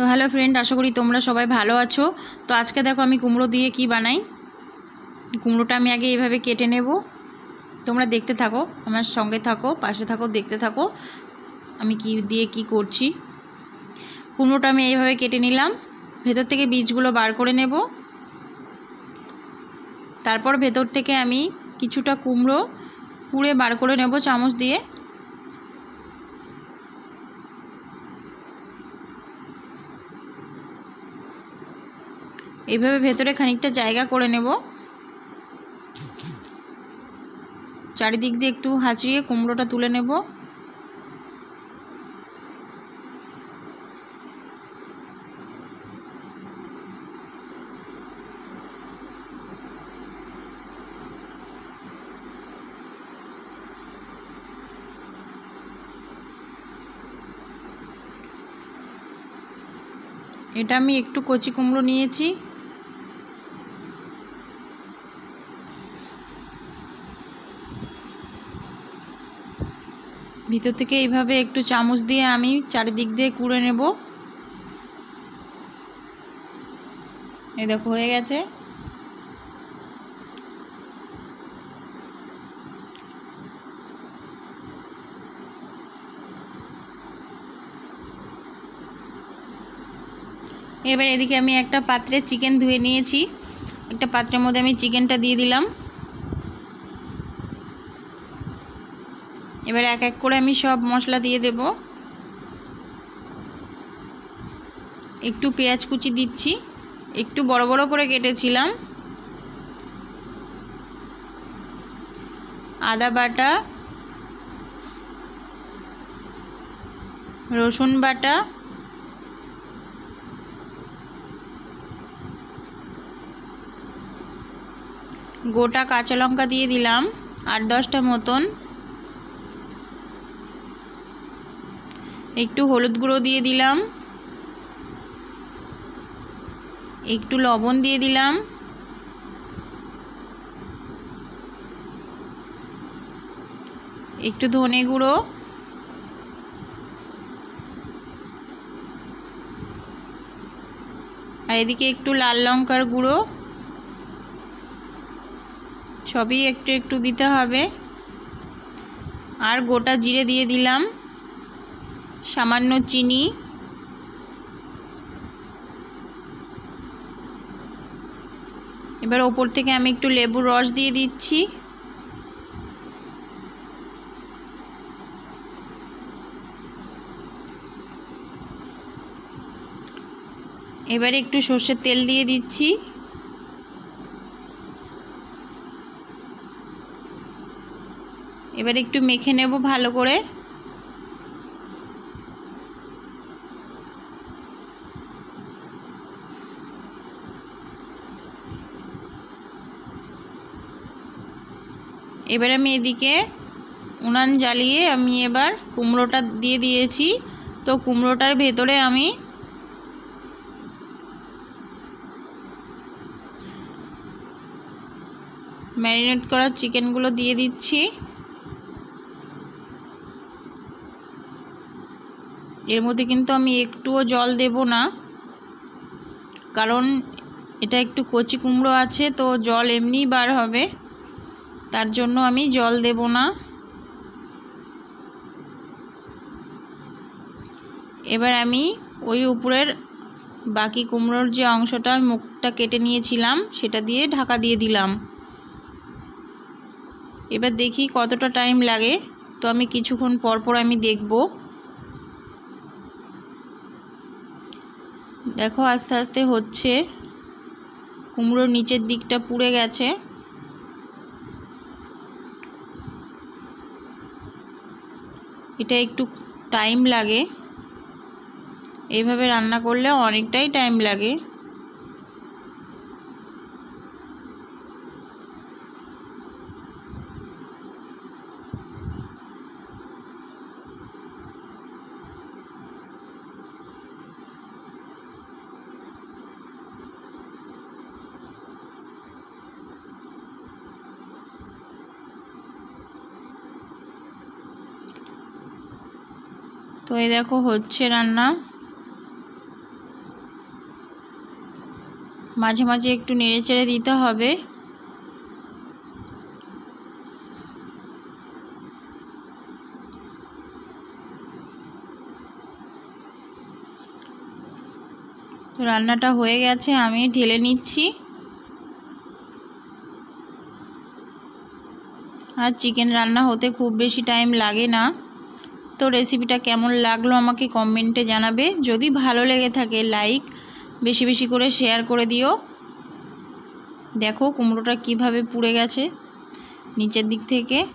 তো hello friend, আশা করি তোমরা সবাই ভালো আছো। তো আজকে দেখো আমি কুমড়ো দিয়ে কি বানাই। কুমড়োটা আমি আগে এইভাবে কেটে নেব। তোমরা দেখতে থাকো, আমার সঙ্গে থাকো, পাশে থাকো, দেখতে থাকো আমি কি দিয়ে কি করছি। কুমড়োটা আমি এইভাবে কেটে নিলাম, ভেতর থেকে বীজগুলো বার করে নেব। তারপর ভেতর থেকে আমি কিছুটা কুমড়ো পুড়ে বার করে নেব চামচ দিয়ে। এইভাবে ভেতরে খানিকটা জায়গা করে নেব। চারিদিক দিয়ে একটু হাঁচড়িয়ে কুমড়োটা তুলে নেব। এটা আমি একটু কচি কুমড়ো নিয়েছি। ভিতর থেকে এইভাবে একটু চামচ দিয়ে আমি চারিদিক দিয়ে কুড়ে নেব। এই দেখো হয়ে গেছে। এবার এদিকে আমি একটা পাত্রে চিকেন ধুয়ে নিয়েছি। একটা পাত্রের মধ্যে আমি চিকেনটা দিয়ে দিলাম। এবার এক এক করে আমি সব মশলা দিয়ে দেব। একটু পেঁয়াজ কুচি দিচ্ছি, একটু বড় বড় করে কেটেছিলাম। আদা বাটা, রসুন বাটা, গোটা কাঁচা লঙ্কা দিয়ে দিলাম 8-10টা মতন। একটু হলুদ গুঁড়ো দিয়ে দিলাম, একটু লবণ দিয়ে দিলাম, একটু ধনে গুঁড়ো, আর এদিকে একটু লাল লঙ্কার গুঁড়ো। সবই একটু একটু দিতে হবে। আর গোটা জিরে দিয়ে দিলাম, সামান্য চিনি, এবার ওপর থেকে আমি একটু লেবুর রস দিয়ে দিচ্ছি। এবারে একটু সর্ষের তেল দিয়ে দিচ্ছি। এবার একটু মেখে নেব ভালো করে। এবার আমি এদিকে উনান জ্বালিয়ে আমি এবার কুমড়োটা দিয়ে দিয়েছি। তো কুমড়োটার ভেতরে আমি ম্যারিনেট করা চিকেনগুলো দিয়ে দিচ্ছি। এর মধ্যে কিন্তু আমি একটুও জল দেব না, কারণ এটা একটু কচি কুমড়ো আছে, তো জল এমনিই বার হবে, তার জন্য আমি জল দেব না। এবার আমি ওই উপরের বাকি কুমড়োর যে অংশটা মুখটা কেটে নিয়েছিলাম সেটা দিয়ে ঢাকা দিয়ে দিলাম। এবার দেখি কতটা টাইম লাগে। তো আমি কিছুক্ষণ পর পর আমি দেখব। দেখো আস্তে আস্তে হচ্ছে, কুমড়োর নিচের দিকটা পুড়ে গেছে। এটা একটু টাইম লাগে, এইভাবে রান্না করলে অনেকটাই টাইম লাগে। তো এই দেখো হচ্ছে রান্না। মাঝে মাঝে একটু নেড়েচেড়ে দিতে হবে। রান্নাটা হয়ে গেছে, আমি ঢেলে নিচ্ছি। আর চিকেন রান্না হতে খুব বেশি টাইম লাগে না। তো রেসিপিটা কেমন লাগলো আমাকে কমেন্টে জানাবে। যদি ভালো লেগে থাকে লাইক বেশি বেশি করে শেয়ার করে দিও। দেখো কুমড়োটা কিভাবে পুড়ে গেছে নিচের দিক থেকে।